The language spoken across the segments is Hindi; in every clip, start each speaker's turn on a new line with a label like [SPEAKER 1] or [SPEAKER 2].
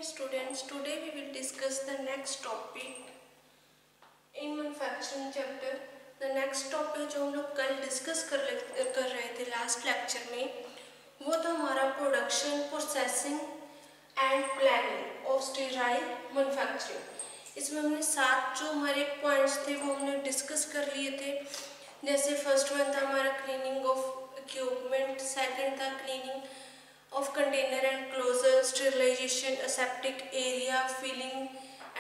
[SPEAKER 1] dear students, today we will discuss the next topic in manufacturing chapter. The next topic जो हम लोग कल डिस्कस कर रहे थे लास्ट लेक्चर में, वो था हमारा production, processing and planning of sterile manufacturing. इसमें हमने 7 जो हमारे पॉइंट्स थे वो हमने डिस्कस कर लिए थे। जैसे फर्स्ट वन था हमारा क्लीनिंग ऑफ इक्विपमेंट, सेकंड था cleaning of container and closure, sterilization, aseptic area, filling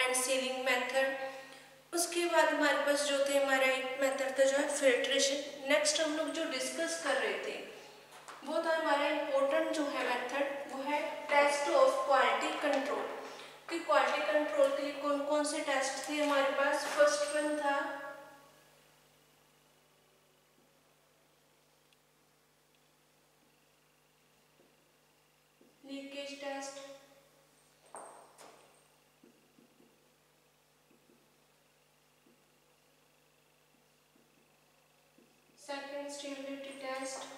[SPEAKER 1] and sealing method। उसके बाद हमारे पास जो थे हमारा एक मेथड था जो है फिल्ट्रेशन। नेक्स्ट हम लोग जो डिस्कस कर रहे थे वो था हमारा इम्पोर्टेंट जो है मेथड, वो है टेस्ट ऑफ क्वालिटी कंट्रोल। कि क्वालिटी कंट्रोल के लिए कौन कौन से टेस्ट थे हमारे पास। फर्स्ट वन था leakage test, second stability test,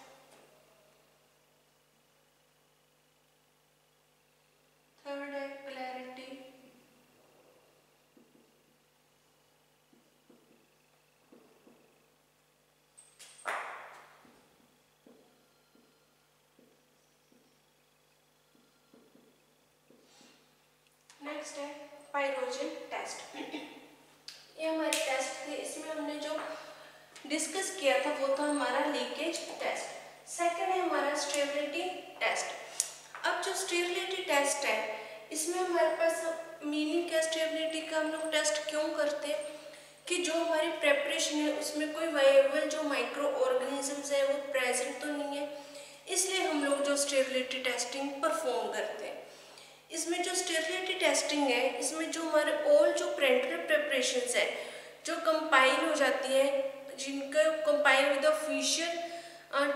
[SPEAKER 1] third है क्लैरिटी, नेक्स्ट है पाइरोजन टेस्ट। ये हमारे टेस्ट थे। इसमें हमने जो डिस्कस किया था वो था हमारा लीकेज टेस्ट। सेकंड है हमारा स्टेबिलिटी टेस्ट। अब जो स्टेबिलिटी टेस्ट है इसमें हमारे पास मीनिंग क्या, स्टेबिलिटी का हम लोग टेस्ट क्यों करते हैं कि जो हमारी प्रेपरेशन है उसमें कोई वायबल जो माइक्रो ऑर्गेनिजम्स है वो प्रेजेंट तो नहीं है, इसलिए हम लोग जो स्टेबिलिटी टेस्टिंग परफॉर्म करते हैं। इसमें जो स्टेबिलिटी टेस्टिंग है इसमें जो हमारे ऑल जो पेरेंटल प्रेपरेशंस है जो कंपाइल हो जाती है, जिनका compile with official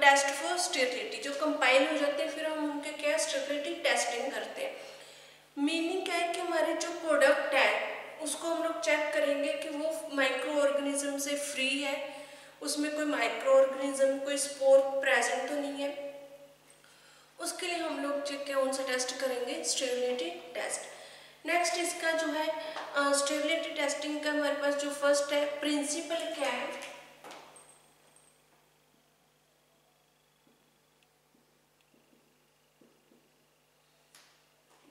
[SPEAKER 1] test for stability, जो कंपाइल हो जाते हैं फिर हम उनके क्या स्टेबिलिटी टेस्टिंग करते हैं। मीनिंग क्या है कि हमारे जो प्रोडक्ट है उसको हम लोग चेक करेंगे कि वो माइक्रो ऑर्गेनिज्म से फ्री है, उसमें कोई माइक्रो ऑर्गेनिज्म कोई स्पोर प्रेजेंट तो नहीं है। उसके लिए हम लोग चेक कौन सा टेस्ट करेंगे, स्टेबिलिटी टेस्ट। नेक्स्ट इसका जो है स्टेबिलिटी टेस्टिंग का हमारे पास जो फर्स्ट है प्रिंसिपल क्या है,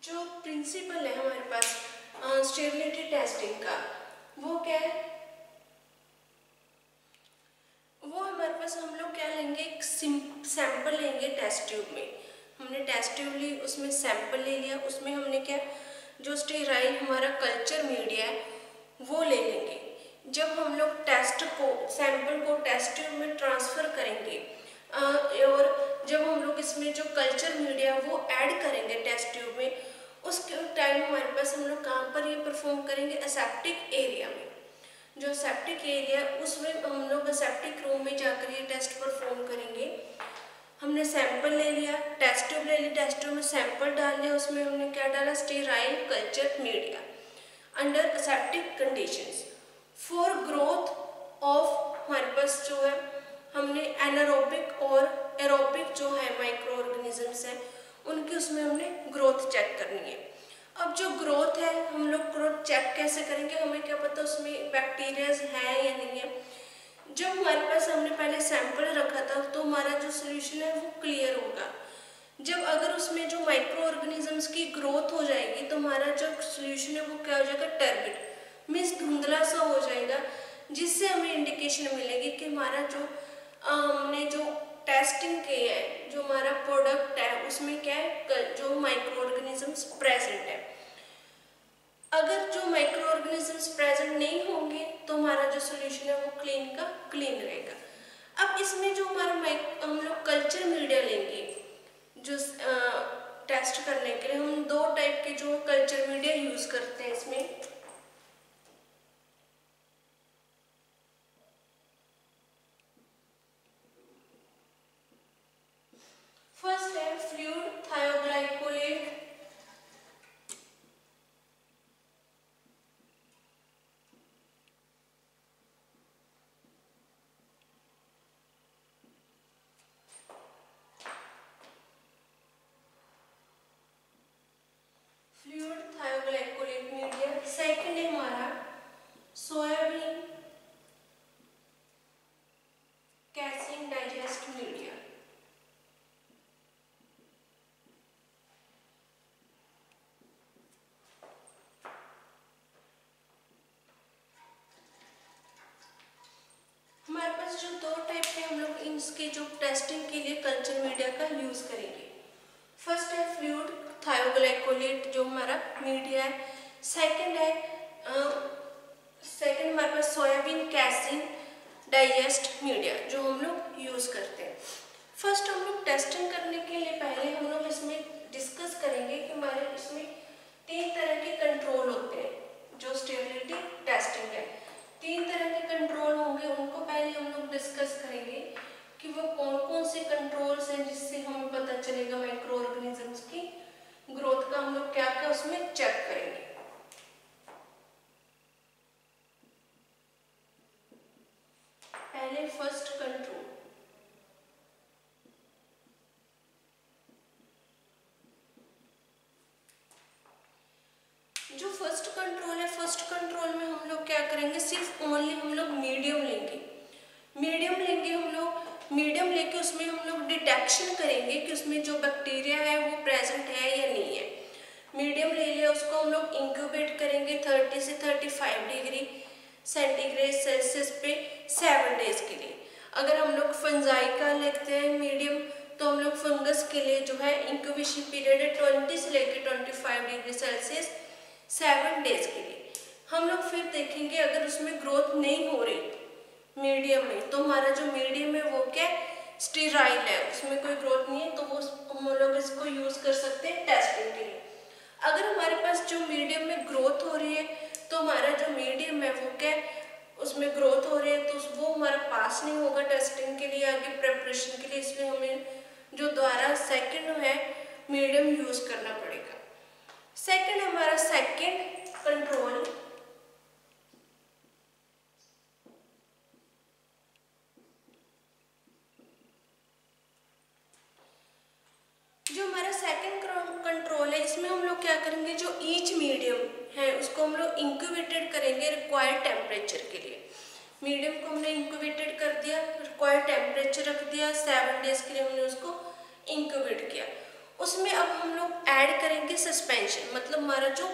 [SPEAKER 1] जो प्रिंसिपल है हमारे पास स्टेबिलिटी टेस्टिंग का वो क्या है, वो हमारे पास हम लोग क्या लेंगे, एक सैंपल लेंगे टेस्ट ट्यूब में। हमने टेस्ट ट्यूब ली, उसमें सैंपल ले लिया, उसमें हमने क्या जो स्टेराइल हमारा कल्चर मीडिया है वो ले लेंगे। जब हम लोग टेस्ट को सैंपल को टेस्ट ट्यूब में ट्रांसफ़र करेंगे और जब हम लोग इसमें जो कल्चर मीडिया वो ऐड करेंगे टेस्ट ट्यूब में, उसके टाइम हमारे पास हम लोग कहाँ पर ये परफॉर्म करेंगे, एसेप्टिक एरिया में। जो सेप्टिक एरिया उसमें हम लोग सेप्टिक रूम में जाकर ये टेस्ट परफॉर्म करेंगे। हमने सैंपल ले लिया, टेस्ट ट्यूब ले ली, टेस्ट ट्यूब में सैंपल डाल लिया, उसमें हमने क्या डाला, sterile culture media under aseptic conditions for growth of, हमारे पास जो है हमने एनारोबिक और एरोबिक जो है माइक्रो ऑर्गेनिजम्स हैं उनकी उसमें हमने ग्रोथ चेक करनी है। अब जो ग्रोथ है हम लोग ग्रोथ चेक कैसे करेंगे, हमें क्या पता उसमें बैक्टीरियाज है या नहीं है। जब हमारे पास हमने पहले सैंपल रखा था तो हमारा जो सोल्यूशन है वो क्लियर होगा। जब अगर उसमें जो माइक्रो ऑर्गेनिजम्स की ग्रोथ हो जाएगी तो हमारा जो सोल्यूशन है वो क्या हो जाएगा, टर्बिड, मीन्स धुंधला सा हो जाएगा, जिससे हमें इंडिकेशन मिलेगी कि हमारा जो हमने जो टेस्टिंग की है जो हमारा प्रोडक्ट है उसमें क्या है जो माइक्रो ऑर्गेनिजम्स प्रेजेंट है। अगर जो माइक्रो ऑर्गेनिजम्स प्रेजेंट नहीं होंगे तो हमारा जो सोल्यूशन है वो क्लीन का क्लीन रहेगा। अब इसमें जो हमारा हम लोग कल्चर मीडिया लेंगे जो टेस्ट करने के लिए, हम 2 टाइप के जो कल्चर मीडिया यूज करते हैं इसमें। फर्स्ट है फ्लूइड थायोग्लाइकोलेट, फ्लूइड पास जो दो टाइप के हम लोग इसके जो टेस्टिंग के लिए कल्चर मीडिया का यूज करेंगे। फर्स्ट है फ्लूइड थायोग्लाइकोलेट जो हमारा मीडिया है। सेकंड हमारे पास सोयाबीन कैसिन डाइजेस्ट मीडिया जो हम लोग यूज करते हैं। फर्स्ट हम लोग टेस्टिंग करने के लिए पहले हम लोग इसमें डिस्कस करेंगे कि हमारे इसमें 3 तरह के कंट्रोल होते हैं जो स्टेबिलिटी टेस्टिंग है। 3 तरह के कंट्रोल होंगे, उनको पहले हम लोग डिस्कस करेंगे कि वो कौन कौन से कंट्रोल्स हैं जिससे हमें पता चलेगा माइक्रो ऑर्गेनिजम्स की ग्रोथ का। हम लोग क्या क्या उसमें चेक करेंगे। पहले फर्स्ट कंट्रोल, जो फर्स्ट कंट्रोल है, फर्स्ट कंट्रोल में हम लोग क्या करेंगे, सिर्फ ओनली हम लोग मीडियम लेंगे। हम लोग मीडियम लेके उसमें हम लोग डिटेक्शन करेंगे कि उसमें जो बैक्टीरिया है वो प्रेजेंट है या नहीं है। मीडियम ले लिया, उसको हम लोग इंक्यूबेट करेंगे 30 से 35 डिग्री सेंटीग्रेड सेल्सियस पे 7 डेज के लिए। अगर हम लोग फंजाई का लेते हैं मीडियम, तो हम लोग फंगस के लिए जो है इंक्यूबेशन पीरियड है 20 से लेकर 25 डिग्री सेल्सियस 7 डेज के लिए। हम लोग फिर देखेंगे अगर उसमें ग्रोथ नहीं हो रही मीडियम में, तो हमारा जो मीडियम है वो क्या स्टेराइल है, उसमें कोई ग्रोथ नहीं है, तो वो हम लोग इसको यूज कर सकते हैं टेस्टिंग के लिए। अगर हमारे पास जो मीडियम में ग्रोथ हो रही है, तो हमारा जो मीडियम है वो क्या उसमें ग्रोथ हो रही है, तो वो हमारा पास नहीं होगा टेस्टिंग के लिए, आगे प्रिपरेशन के लिए। इसलिए हमें जो दोबारा सेकंड है मीडियम यूज करना पड़ेगा। सेकंड हमारा सेकंड कंट्रोल, जो हमारा सेकंड कंट्रोल है, इसमें हम लोग क्या करेंगे, जो ईच मीडियम है उसको हम लोग इंक्यूबेटेड करेंगे रिक्वायर्ड टेम्परेचर के लिए। मीडियम को हमने इंक्यूबेटेड कर दिया, रिक्वायर्ड टेम्परेचर रख दिया, 7 डेज के लिए हमने उसको इंक्यूबेट किया। उसमें अब हम लोग ऐड करेंगे सस्पेंशन, मतलब हमारा जो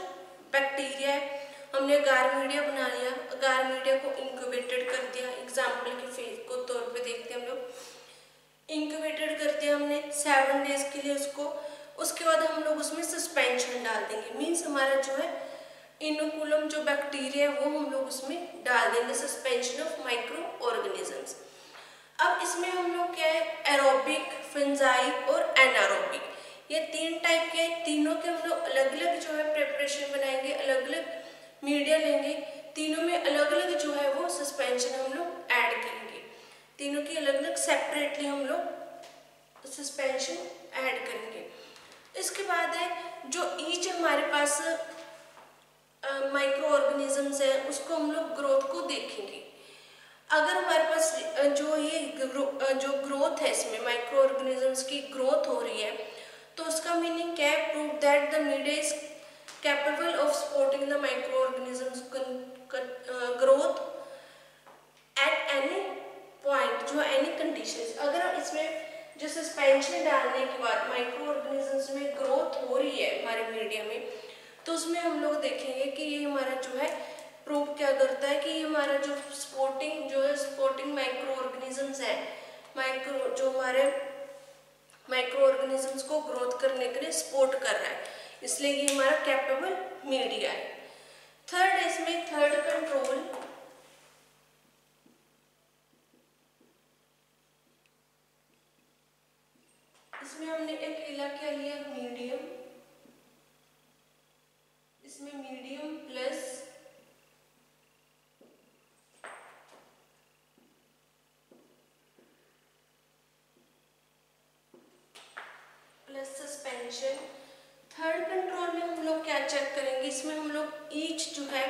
[SPEAKER 1] बैक्टीरिया है, हमने अगार मीडिया बना लिया, अगार मीडिया को इंक्यूबेटेड कर दिया। एग्जाम्पल के फेज को तौर पे देखते हैं हम लोग, इंक्यूबेटेड कर दिया हमने 7 डेज के लिए उसको। उसके बाद हम लोग उसमें सस्पेंशन डाल देंगे, मीन्स हमारा जो है इनोकुलम जो बैक्टीरिया है वो हम लोग उसमें डाल देंगे, सस्पेंशन ऑफ माइक्रो ऑर्गेनिजम्स। अब इसमें हम लोग क्या है, एरोबिक, फंजाई और एनारोबिक, ये 3 टाइप के, तीनों के हम लोग अलग अलग जो है प्रिपरेशन बनाएंगे, अलग अलग मीडिया लेंगे, तीनों में अलग अलग जो है वो सस्पेंशन हम लोग ऐड करेंगे, तीनों की अलग अलग सेपरेटली हम लोग सस्पेंशन ऐड करेंगे। इसके बाद है जो ईच हमारे पास माइक्रो ऑर्गेनिजम्स है उसको हम लोग ग्रोथ को देखेंगे। अगर हमारे पास जो ये जो ग्रोथ है, इसमें माइक्रो ऑर्गेनिजम्स की ग्रोथ हो रही है, तो उसका मीनिंग क्या है, prove that the media is capable of supporting the micro organisms growth at any point, जो एनी कंडीशंस। अगर इसमें जो सस्पेंशन डालने के बाद माइक्रो ऑर्गेनिजम्स में ग्रोथ हो रही है हमारे मीडिया में, तो उसमें हम लोग देखेंगे कि ये हमारा जो है प्रूव क्या करता है कि ये हमारा जो सपोर्टिंग माइक्रो ऑर्गेनिजम्स है, जो हमारे माइक्रो ऑर्गेनिजम्स को ग्रोथ करने के लिए सपोर्ट कर रहा है, इसलिए ये हमारा कैपेबल मीडिया है। थर्ड इसमें थर्ड कंट्रोल, इसमें हमने एक इलाका लिया मीडियम, इसमें medium plus suspension. Third control में हम लोग क्या चेक करेंगे, इसमें हम लोग ईच जो है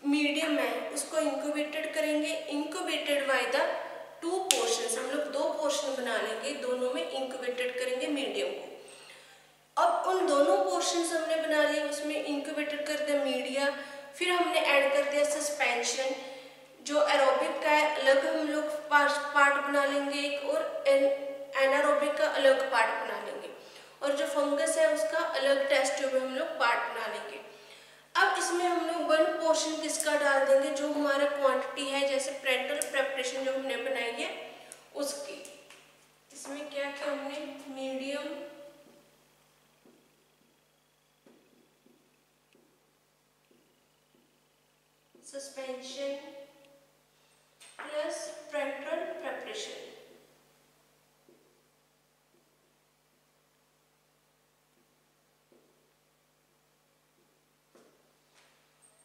[SPEAKER 1] मीडियम है उसको इंक्यूबेटेड करेंगे, इंक्यूबेटेड बाय द 2 पोर्शंस, हम लोग 2 पोर्शन बना लेंगे, दोनों में इंक्यूबेटेड करेंगे मीडियम को। अब उन दोनों पोर्शंस हमने बना लिए, उसमें इंक्यूबेटेड कर दिया मीडिया, फिर हमने ऐड कर दिया सस्पेंशन। जो एरोबिक का है अलग हम लोग पार्ट बना लेंगे एक, और एनारोबिक का अलग पार्ट बना लेंगे, और जो फंगस है उसका अलग टेस्ट ट्यूब में हम लोग पार्ट बना लेंगे। अब इसमें हम लोग वन पोर्शन किसका डाल देंगे, जो हमारा क्वांटिटी है, जैसे पेरेंटल प्रेपरेशन जो हमने बनाई है उसकी। इसमें क्या किया हमने, medium suspension plus parental preparation.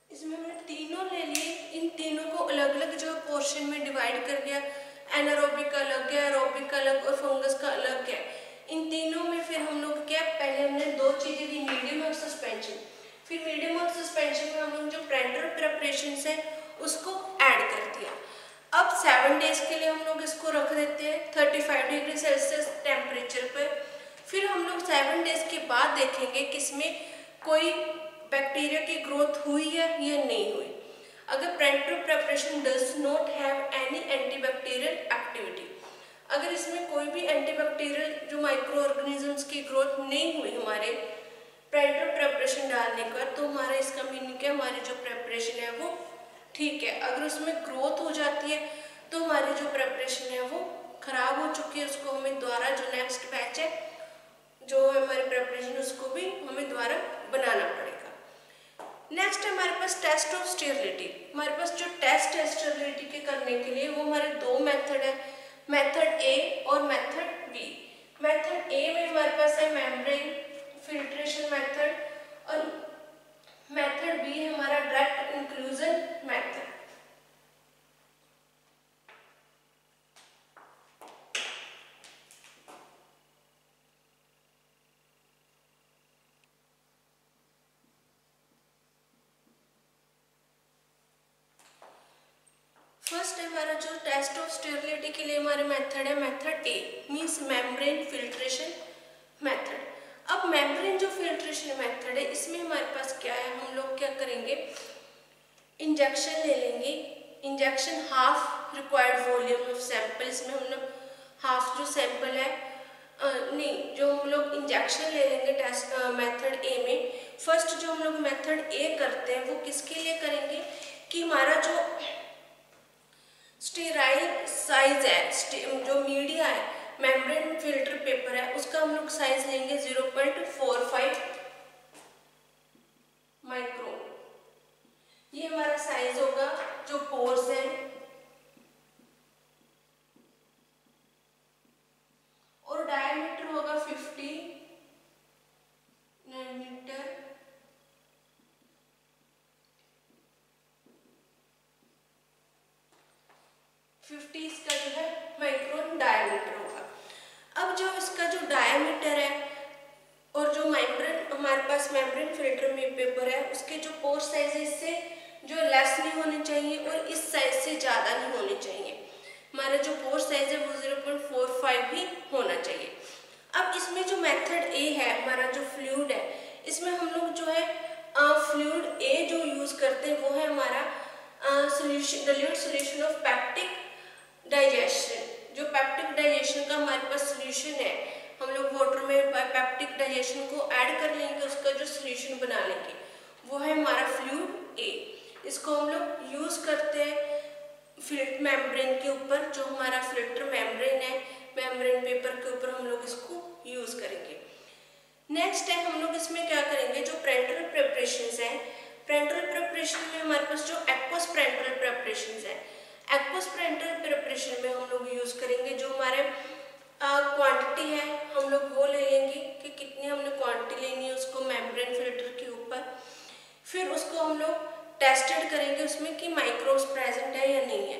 [SPEAKER 1] इसमें हमने तीनों ले लिए, इन तीनों को अलग अलग जो पोर्शन में डिवाइड कर दिया, एनारोबिक का अलग है, एरोबिक का अलग और फंगस का अलग है। इन तीनों में फिर हम लोग क्या, पहले हमने दो चीजें दी, मीडियम और सस्पेंशन। फिर मीडियम और सस्पेंशन में हम लोग जो पेरेंटल प्रेपरेशन है उसको ऐड कर दिया। अब 7 डेज के लिए हम लोग इसको रख देते हैं 35 डिग्री सेल्सियस टेम्परेचर पर। फिर हम लोग 7 डेज के बाद देखेंगे कि इसमें कोई बैक्टीरिया की ग्रोथ हुई है या नहीं हुई। अगर parental preparation does not have any antibacterial activity, अगर इसमें कोई भी एंटीबैक्टीरियल जो माइक्रो ऑर्गेनिजम्स की ग्रोथ नहीं हुई हमारे पेरेंटल प्रेपरेशन डालने के बाद, तो हमारा इसका मीनिंग क्या, हमारी जो प्रेपरेशन है वो ठीक है। अगर उसमें ग्रोथ हो जाती है तो हमारी जो प्रेपरेशन है वो खराब हो चुकी है, उसको हमें दोबारा जो नेक्स्ट बैच है जो हमारी प्रेपरेशन उसको भी हमें दोबारा बनाना पड़ेगा। नेक्स्ट है हमारे पास टेस्ट ऑफ स्टेरिलिटी। हमारे पास जो टेस्ट है स्टेरिलिटी के करने के लिए वो हमारे दो मेथड है, मेथड ए और मेथड बी। मेथड ए में हमारे पास है मेम्ब्रेन फिल्ट्रेशन मेथड और मेथड बी है हमारा डायरेक्ट इंक्लूजन मेथड। फर्स्ट है हमारा जो टेस्ट ऑफ स्टेरिलिटी के लिए हमारे मेथड है मेथड ए मींस मेम्ब्रेन फिल्ट्रेशन मेथड। अब मेम्ब्रेन जो फिल्ट्रेशन मेथड है इसमें हमारे पास क्या है, हम लोग क्या करेंगे, इंजेक्शन ले लेंगे। Injection half required volume of sample, इसमें हम लोग हाफ जो सैंपल है नहीं, जो हम लोग इंजेक्शन ले लेंगे टेस्ट मेथड ए में। फर्स्ट जो हम लोग मेथड ए करते हैं वो किसके लिए करेंगे कि हमारा जो स्टेराइल साइज है, जो मीडिया है मेम्ब्रेन फिल्टर पेपर है उसका हम लोग साइज लेंगे 0.45 माइक्रोन। ये हमारा साइज होगा। जो पोर्स है और डायमीटर होगा 50 नैनोमीटर। इसका जो है माइक्रोन डायमीटर होगा। अब जो इसका जो डायमीटर है और जो मेम्ब्रेन हमारे पास मेम्ब्रेन फिल्टर में पेपर है उसके जो पोर साइज है इससे जो लेस नहीं होने चाहिए और इस साइज से ज़्यादा नहीं होने चाहिए। हमारा जो पोर साइज है वो 0.45 ही होना चाहिए। अब इसमें जो मेथड ए है हमारा जो फ्लूइड है, इसमें हम लोग जो है फ्लूइड ए जो यूज़ करते हैं वो है हमारा solution dilute solution of peptic digestion. जो पेप्टिक डाइजेशन का हमारे पास सोल्यूशन है, हम लोग वाटर में पेप्टिक डाइजेशन को ऐड कर लेंगे, उसका जो सोल्यूशन बना लेंगे वो है हमारा फ्लूइड ए। इसको हम लोग यूज़ करते हैं फिल्टर मेम्ब्रेन के ऊपर, जो हमारा फिल्टर मेम्ब्रेन है मेम्ब्रेन पेपर के ऊपर हम लोग इसको यूज़ करेंगे। नेक्स्ट है हम लोग इसमें क्या करेंगे, जो पेरेंटल प्रेपरेशंस हैं, पेरेंटल प्रेपरेशन में हमारे पास जो एक्वस पेरेंटल प्रेपरेशंस है, एक्वस पेरेंटल प्रिपरेशन में हम लोग यूज़ करेंगे जो हमारे क्वांटिटी है हम लोग वो ले लेंगे कि कितनी हमने क्वांटिटी लेनी है उसको मेम्ब्रेन फिल्टर के ऊपर। फिर उसको हम लोग टेस्टेड करेंगे उसमें कि माइक्रोब्स प्रेजेंट है या नहीं है।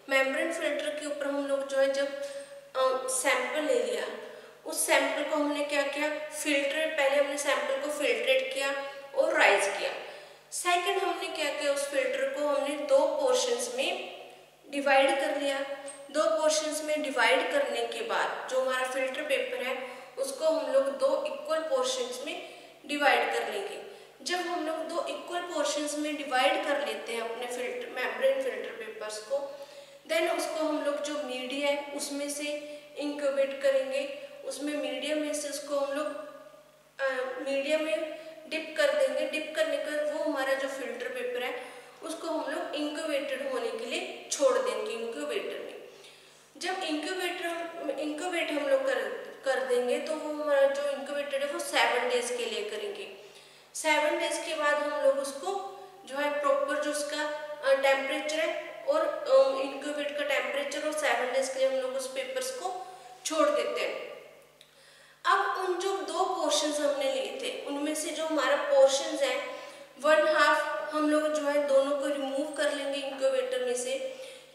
[SPEAKER 1] मेम्ब्रेन फिल्टर के ऊपर हम लोग जो है जब सैंपल ले लिया, उस सैंपल को हमने क्या किया, फिल्टर, पहले हमने सैंपल को फिल्ट्रेट किया और राइज किया। सेकंड हमने क्या किया, उस फिल्टर को हमने दो पोर्शंस में डिवाइड कर लिया। दो पोर्शंस में डिवाइड करने के बाद जो हमारा फिल्टर पेपर है उसको हम लोग दो इक्वल पोर्शंस में डिवाइड कर लेंगे। जब हम लोग दो इक्वल पोर्शंस में डिवाइड कर लेते हैं अपने फिल्टर मेम्ब्रेन फिल्टर पेपर्स को, देन उसको हम लोग जो मीडिया है उसमें से इंक्यूबेट करेंगे। उसमें मीडिया में से उसको हम लोग मीडिया में डिप कर देंगे। डिप करने के बाद वो हमारा जो फिल्टर पेपर है उसको हम लोग इंक्यूबेटेड होने के लिए छोड़ देंगे इंक्यूबेटर में। जब इंक्यूबेट हम लोग कर देंगे तो वो हमारा जो इंक्यूबेटेड है वो 7 डेज के लिए करेंगे। 7 डेज के बाद हम लोग उसको जो है प्रॉपर जो उसका टेम्परेचर है और इंक्यूबेट का टेम्परेचर और 7 डेज के लिए हम लोग उस पेपर्स को छोड़ देते हैं। अब उन जो 2 पोर्शंस हमने लिए थे उनमें से जो हमारा पोर्शंस है 1/2 हम लोग जो है दोनों को रिमूव कर लेंगे इंक्यूबेटर में से।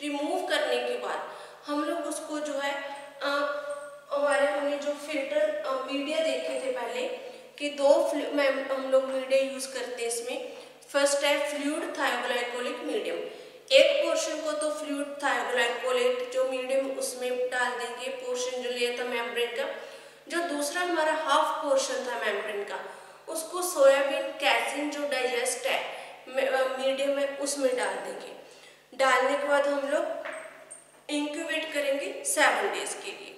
[SPEAKER 1] रिमूव करने के बाद हम लोग उसको जो है हमारे हमने जो फिल्टर मीडिया देखे थे पहले कि 2 हम लोग मीडिया यूज करते हैं इसमें। फर्स्ट है फ्लूइड थायोग्लाइकोलिक मीडियम, एक पोर्शन को तो फ्लूइड थायोग्लाइकोलेट जो मीडियम उसमें डाल देंगे पोर्शन जो लिया था मेम्ब्रेन का। जो दूसरा हमारा हाफ पोर्शन था मेम्ब्रेन का उसको सोयाबीन कैसिन जो डाइजेस्ट है मीडियम है उसमें डाल देंगे। डालने के बाद हम लोग इंक्यूबेट करेंगे 7 डेज के लिए।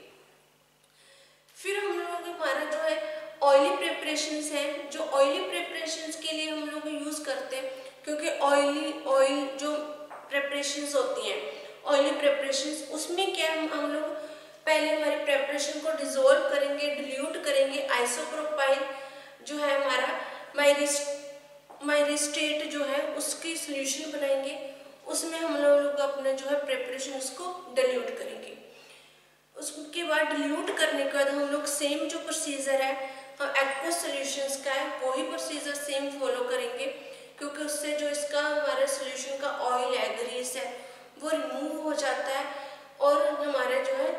[SPEAKER 1] फिर हम लोग हमारा जो है ऑयली प्रिपरेशंस है, जो ऑयली प्रिपरेशंस के लिए हम लोग यूज करते हैं क्योंकि ऑयल जो प्रिपरेशंस होती हैं ऑयली प्रिपरेशंस उसमें क्या हम लोग पहले हमारी प्रिपरेशन को डिसॉल्व करेंगे, डिल्यूट करेंगे। आइसोप्रोपाइल जो है हमारा माइरिस्टेट जो है उसकी सोल्यूशन बनाएंगे, उसमें हम लोग अपने जो है प्रिपरेशन उसको डिल्यूट करेंगे। उसके बाद डिल्यूट करने के बाद हम लोग सेम जो प्रोसीजर है एक्वस सॉल्यूशंस का है वही प्रोसीजर सेम फॉलो करेंगे क्योंकि उससे जो इसका हमारे सॉल्यूशन का ऑयल है ग्रीस है वो रिमूव हो जाता है और हमारे जो है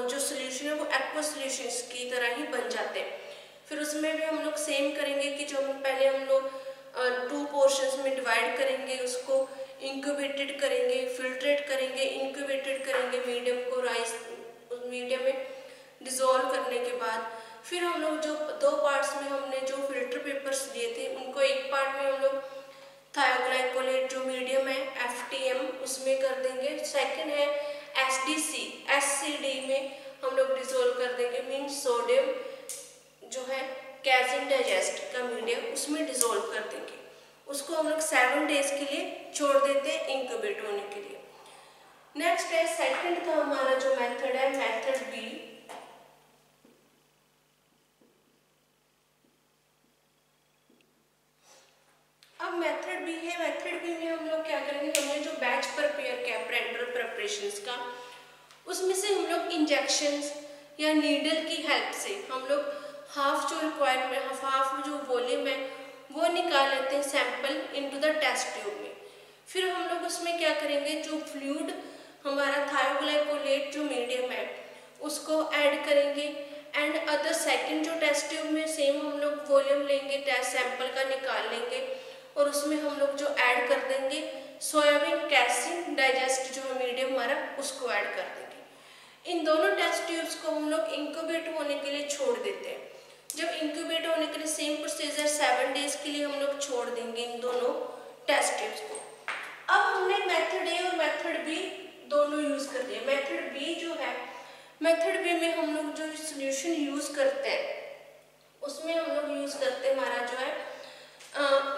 [SPEAKER 1] जो सॉल्यूशन है वो एक्वस सॉल्यूशंस की तरह ही बन जाते हैं। फिर उसमें भी हम लोग सेम करेंगे कि जो पहले हम लोग 2 पोर्शंस में डिवाइड करेंगे, उसको इंक्यूबेटेड करेंगे, फिल्ट्रेट करेंगे, इंक्यूबेटेड करेंगे मीडियम को राइस मीडियम में डिसॉल्व करने के बाद फिर हम लोग जो 2 पार्ट्स में हमने जो फिल्टर पेपर्स लिए थे उनको एक पार्ट में हम लोग थायोग्लाइकोलेट जो मीडियम है FTM उसमें कर देंगे। सेकंड है SCD में हम लोग डिसॉल्व कर देंगे मीन सोडियम जो है कैसिन डाइजेस्ट का मीडियम उसमें डिसॉल्व कर देंगे। उसको हम लोग 7 डेज के लिए छोड़ देते हैं इंक्यूबेट होने के लिए। नेक्स्ट है सेकंड था हमारा जो मेथड है मेथड B। अब मेथड B है, मेथड B में हम लोग क्या करेंगे, हमने जो बैच प्रिपेयर किया पेरेंटल प्रिपरेशंस का उसमें से हम लोग इंजेक्शंस या नीडल की हेल्प से हम लोग हाफ जो रिक्वायरमेंट हाफ जो वॉल्यूम है वो निकाल लेते हैं sample into the test tube में। फिर हम लोग उसमें क्या करेंगे, जो फ्लूइड हमारा थायोग्लाइकोलेट जो मीडियम है उसको ऐड करेंगे एंड अदर सेकंड जो टेस्ट ट्यूब में सेम हम लोग वॉल्यूम लेंगे टेस्ट सैंपल का निकाल लेंगे और उसमें हम लोग जो ऐड कर देंगे सोयाबीन कैसिन डाइजेस्ट जो है मीडियम हमारा उसको ऐड कर देंगे। इन दोनों टेस्ट ट्यूब्स को हम लोग इंक्यूबेट होने के लिए छोड़ देते हैं। जब इंक्यूबेट होने के लिए सेम प्रोसीजर 7 डेज के लिए हम लोग छोड़ देंगे इन दोनों टेस्ट ट्यूब्स को। अब हमने मेथड A और मेथड B दोनों यूज कर दिए। मेथड B जो है मेथड B में हम लोग जो सोल्यूशन यूज करते हैं उसमें हम लोग यूज करते हैं हमारा जो है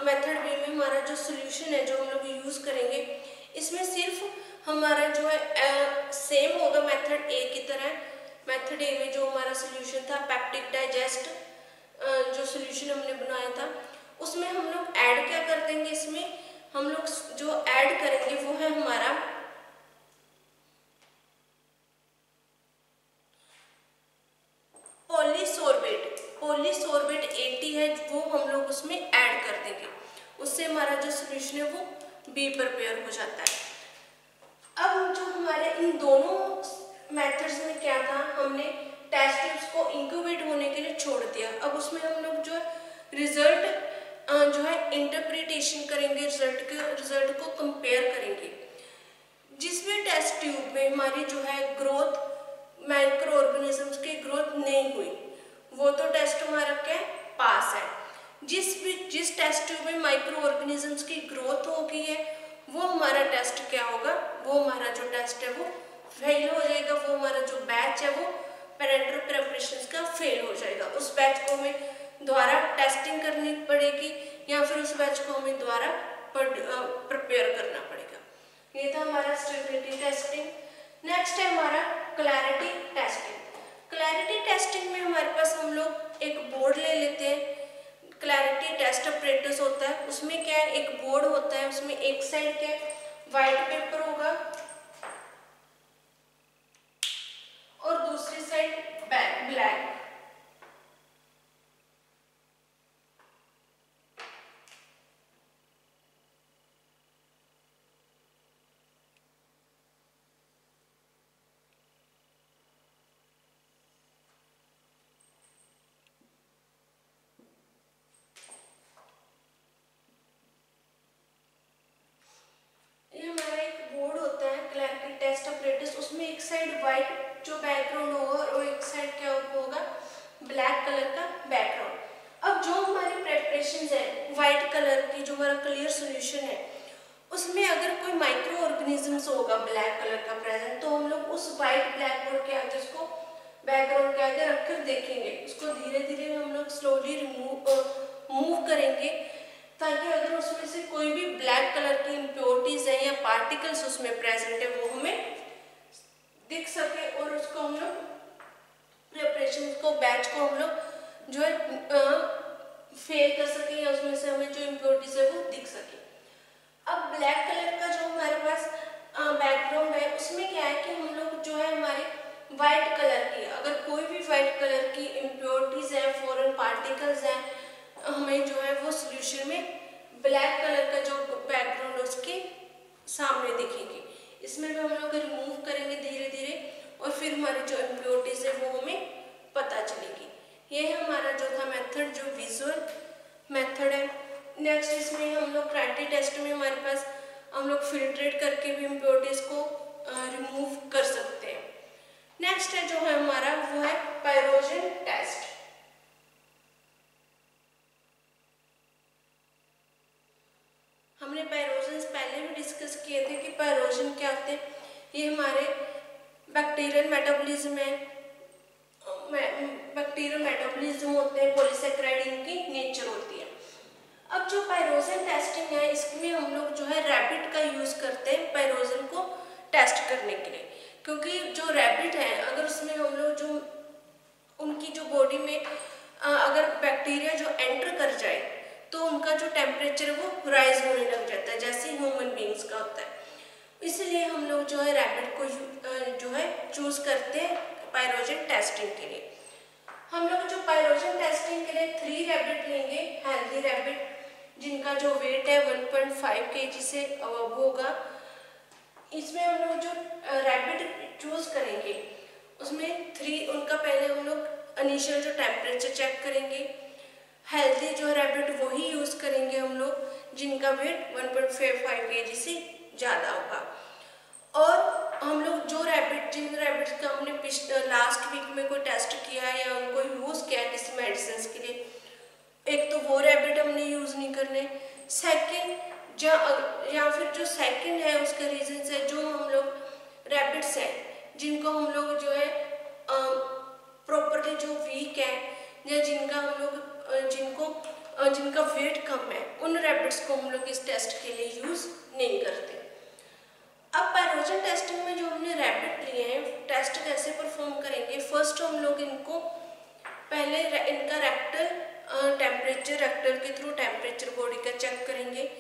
[SPEAKER 1] मेथड B में हमारा जो सोल्यूशन है जो हम लोग यूज करेंगे इसमें सिर्फ हमारा जो है सेम होगा मेथड A की तरह। मेथड A में जो हमारा सोल्यूशन था पेप्टिक डाइजेस्ट जो सोल्यूशन हमने बनाया था उसमें हम लोग ऐड क्या कर देंगे, इसमें हम लोग जो ऐड करेंगे वो है हमारा पॉलीसोर्बेट 80 है वो हम लोग उसमें ऐड कर देंगे। उससे हमारा जो सोल्यूशन है वो B प्रिपेयर हो जाता है। अब जो हमारे इन दोनों मेथड्स में क्या था, हमने टेस्ट ट्यूब्स को इंक्यूबेट होने के लिए छोड़ दिया। अब उसमें हम लोग जो रिजल्ट जो है इंटरप्रिटेशन करेंगे, रिजल्ट को कंपेयर करेंगे। जिस भी टेस्ट ट्यूब में हमारी जो है ग्रोथ माइक्रो ऑर्गेनिजम्स की ग्रोथ नहीं हुई वो तो टेस्ट हमारा क्या पास है। जिस टेस्ट ट्यूब में माइक्रो ऑर्गेनिजम्स की ग्रोथ हो गई है वो हमारा टेस्ट क्या होगा, वो हमारा जो टेस्ट है वो फेल हो जाएगा। वो हमारा जो बैच है वो पेरेंटल प्रिपरेशंस का फेल हो जाएगा। उस बैच को हमें दोबारा टेस्टिंग करनी पड़ेगी या फिर उस बैच को हमें दोबारा प्रिपेयर करना पड़ेगा। ये था हमारा स्टेबिलिटी टेस्टिंग। नेक्स्ट है हमारा क्लैरिटी टेस्टिंग। क्लैरिटी टेस्टिंग में हमारे पास हम लोग एक बोर्ड ले लेते हैं। क्लैरिटी टेस्ट अपरेटस होता है, उसमें क्या है, एक बोर्ड होता है, उसमें एक साइड क्या व्हाइट पेपर होगा और दूसरी साइड ब्लैक। उसमें एक साइड व्हाइट जो बैकग्राउंड होगा और एक साइड क्या होगा, ब्लैक कलर का बैकग्राउंड। अब जो हमारी प्रेपरेशंस है व्हाइट कलर की, जो हमारा क्लियर सॉल्यूशन है, उसमें अगर कोई माइक्रो ऑर्गेनिजम्स होगा ब्लैक कलर का प्रेजेंट, तो हम लोग उस व्हाइट ब्लैक बोर्ड के आगे उसको बैकग्राउंड के आगे रखकर देखेंगे। उसको धीरे धीरे हम लोग स्लोली मूव करेंगे ताकि अगर उसमें से कोई भी ब्लैक कलर की इम्प्योरिटीज है या पार्टिकल्स उसमें प्रेजेंट है वो हमें दिख सके और उसको हम लोग प्रिपरेशन को बैच को हम लोग जो है फेल कर सके या उसमें से हमें जो इम्प्योरिटीज है वो दिख सके। अब ब्लैक कलर का जो हमारे पास बैकग्राउंड है उसमें क्या है कि हम लोग जो है हमारे व्हाइट कलर की, अगर कोई भी व्हाइट कलर की इम्प्योरिटीज है, फॉरेन पार्टिकल्स हैं, हमें जो है वो सोल्यूशन में ब्लैक कलर का जो बैकग्राउंड उसके सामने दिखेगी। इसमें भी हम लोग रिमूव करेंगे धीरे धीरे और फिर हमारी जो इम्प्योरिटीज है वो हमें पता चलेगी। ये है हमारा जो था मेथड, जो विजुअल मेथड है। नेक्स्ट इसमें हम लोग क्लैरिटी टेस्ट में हमारे पास हम लोग फिल्ट्रेट करके भी इम्प्योरिटीज को रिमूव कर सकते हैं। नेक्स्ट है जो है हमारा वो है पायरोजन टेस्ट। हमने पायरोजन पहले भी डिस्कस किए थे कि पायरोजन क्या होते हैं। ये हमारे बैक्टीरियल मेटाबॉलिज्म है, बैक्टीरियल मेटाबॉलिज्म होते हैं, पॉलीसेकेराइड इनकी नेचर होती है। अब जो पायरोजन टेस्टिंग है इसमें हम लोग जो है रैबिट का यूज करते हैं पायरोजन को टेस्ट करने के लिए, क्योंकि जो रैबिट है अगर उसमें हम लोग जो उनकी जो बॉडी में अगर बैक्टीरिया जो एंटर कर जाए तो उनका जो टेम्परेचर है वो राइज होने लग जाता है, जैसे ह्यूमन बींग्स का होता है। इसलिए हम लोग जो है रैबिट को जो है चूज करते हैं पायरोजन टेस्टिंग के लिए। हम लोग जो पायरोजन टेस्टिंग के लिए 3 रैबिट लेंगे, हेल्दी रैबिट जिनका जो वेट है 1.5 kg से अबव होगा। इसमें हम लोग जो रैबिट चूज करेंगे उसमें 3 उनका पहले हम लोग इनिशियल जो टेम्परेचर चेक करेंगे। हेल्दी जो रैबिट वही यूज करेंगे हम लोग जिनका वेट 1.5 kg से ज़्यादा होगा। और हम लोग जो रैबिट जिन रैबिट्स का हमने लास्ट वीक में कोई टेस्ट किया है या उनको यूज़ किया है किसी मेडिसिन के लिए, एक तो वो रैबिट हमने यूज़ नहीं करने। सेकंड या फिर जो सेकंड है उसका रीजन है जो हम लोग रैबिट्स हैं जिनको हम लोग जो है प्रॉपरली जो वीक है या जिनका हम लोग जिनका वेट कम है, उन रैबिट्स को हम लोग इस टेस्ट के लिए यूज़ नहीं करते। अब पायरोजन टेस्टिंग में जो हमने रैबिट लिए हैं टेस्ट कैसे परफॉर्म करेंगे। फर्स्ट हम लोग इनको पहले इनका रेक्टर के थ्रू टेम्परेचर बॉडी का चेक करेंगे।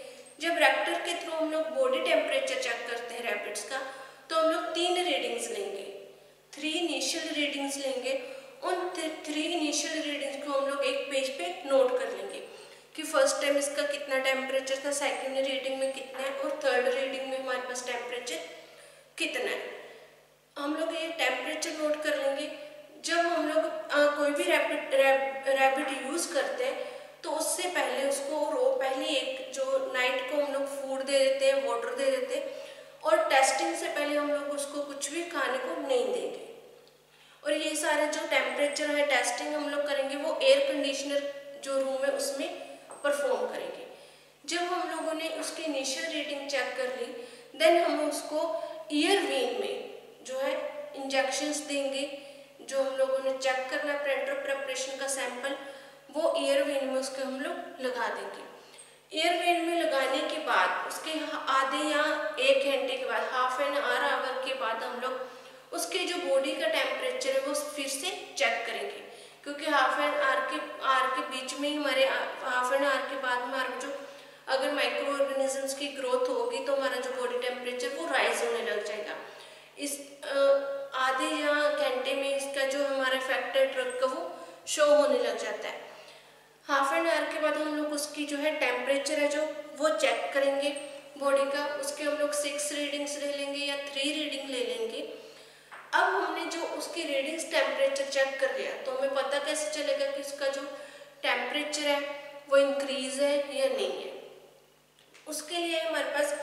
[SPEAKER 1] जब रेक्टर के थ्रू हम लोग बॉडी टेम्परेचर चेक करते हैं रैबिट्स का, तो हम लोग 3 रीडिंग्स लेंगे, 3 इनिशियल रीडिंग्स लेंगे। उन 3 इनिशियल रीडिंग्स को हम लोग एक पेज पे नोट कर लेंगे कि फर्स्ट टाइम इसका कितना टेम्परेचर था, सेकंड रीडिंग में कितना है और थर्ड रीडिंग में हमारे पास टेम्परेचर कितना है। हम लोग ये टेम्परेचर नोट कर लेंगे। जब हम लोग कोई भी रैबिट यूज़ करते हैं तो उससे पहले उसको पहले एक जो नाइट को हम लोग फूड दे देते हैं, वाटर दे देते हैं और टेस्टिंग से पहले हम लोग उसको कुछ भी खाने को नहीं देंगे। और ये सारे जो टेम्परेचर है टेस्टिंग हम लोग करेंगे वो एयर कंडीशनर जो रूम है उसमें परफॉर्म करेंगे। जब हम लोगों ने उसकी इनिशियल रीडिंग चेक कर ली, देन हम उसको ईयर वेन में जो है इंजेक्शंस देंगे। जो हम लोगों ने चेक करना प्रिंटर प्रिपरेशन का सैंपल वो एयर वेन में उसके हम लोग लगा देंगे। एयर वेन में लगाने के बाद उसके आधे या 1 घंटे के बाद, हाफ एन आवर के बाद हम लोग उसके जो बॉडी का टेम्परेचर है वो फिर से चेक करेंगे, क्योंकि हाफ एन आवर के बीच में ही हमारे हाफ एन आवर के बाद हमारा जो अगर माइक्रो ऑर्गेनिजम्स की ग्रोथ होगी तो हमारा जो बॉडी टेम्परेचर वो राइज होने लग जाएगा। इस आधे या घंटे में इसका जो हमारा इफेक्टेड ड्रग का वो शो होने लग जाता है। हाफ एन आवर के बाद हम लोग उसकी जो है टेम्परेचर है जो वो चेक करेंगे बॉडी का। उसके हम लोग 6 रीडिंग्स ले लेंगे या 3 रीडिंग ले लेंगे। अब हमने जो उसकी रीडिंग्स टेम्परेचर चेक कर लिया तो हमें पता कैसे चलेगा कि उसका जो टेम्परेचर है वो इंक्रीज है या नहीं है। उसके लिए हमारे पास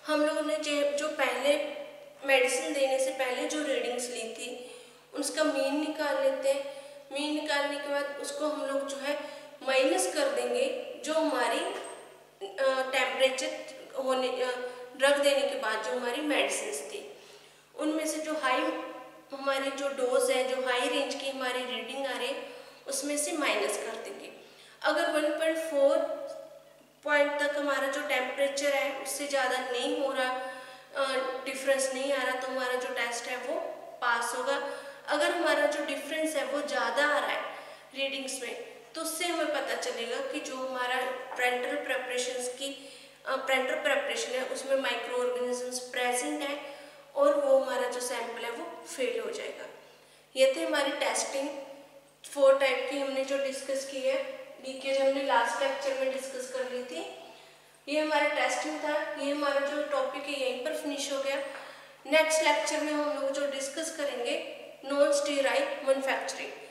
[SPEAKER 1] हम लोगों ने जो पहले मेडिसिन देने से पहले जो रीडिंग्स ली थी उसका मीन निकाल लेते हैं। मीन निकालने के बाद उसको हम लोग जो है माइनस कर देंगे जो हमारी टेम्परेचर होने ड्रग देने के बाद जो हमारी मेडिसिन थी उनमें से जो हाई हमारी जो डोज है, जो हाई रेंज की हमारी रीडिंग आ रही है उसमें से माइनस कर देंगे। अगर 1.4 पॉइंट तक हमारा जो टेम्परेचर है उससे ज़्यादा नहीं हो रहा, डिफरेंस नहीं आ रहा, तो हमारा जो टेस्ट है वो पास होगा। अगर हमारा जो डिफरेंस है वो ज़्यादा आ रहा है रीडिंग्स में तो उससे हमें पता चलेगा कि जो हमारा पेरेंटल प्रेपरेशन है उसमें माइक्रो ऑर्गेनिजम्स प्रेजेंट है और वो हमारा जो सैंपल है वो फेल हो जाएगा। ये थे हमारी टेस्टिंग 4 टाइप की हमने जो डिस्कस की है, लीकेज हमने लास्ट लेक्चर में डिस्कस कर ली थी। ये हमारा टेस्टिंग था। ये हमारा जो टॉपिक है यहीं पर फिनिश हो गया। नेक्स्ट लेक्चर में हम लोग जो डिस्कस करेंगे नॉन स्टेराइल मैन्युफैक्चरिंग।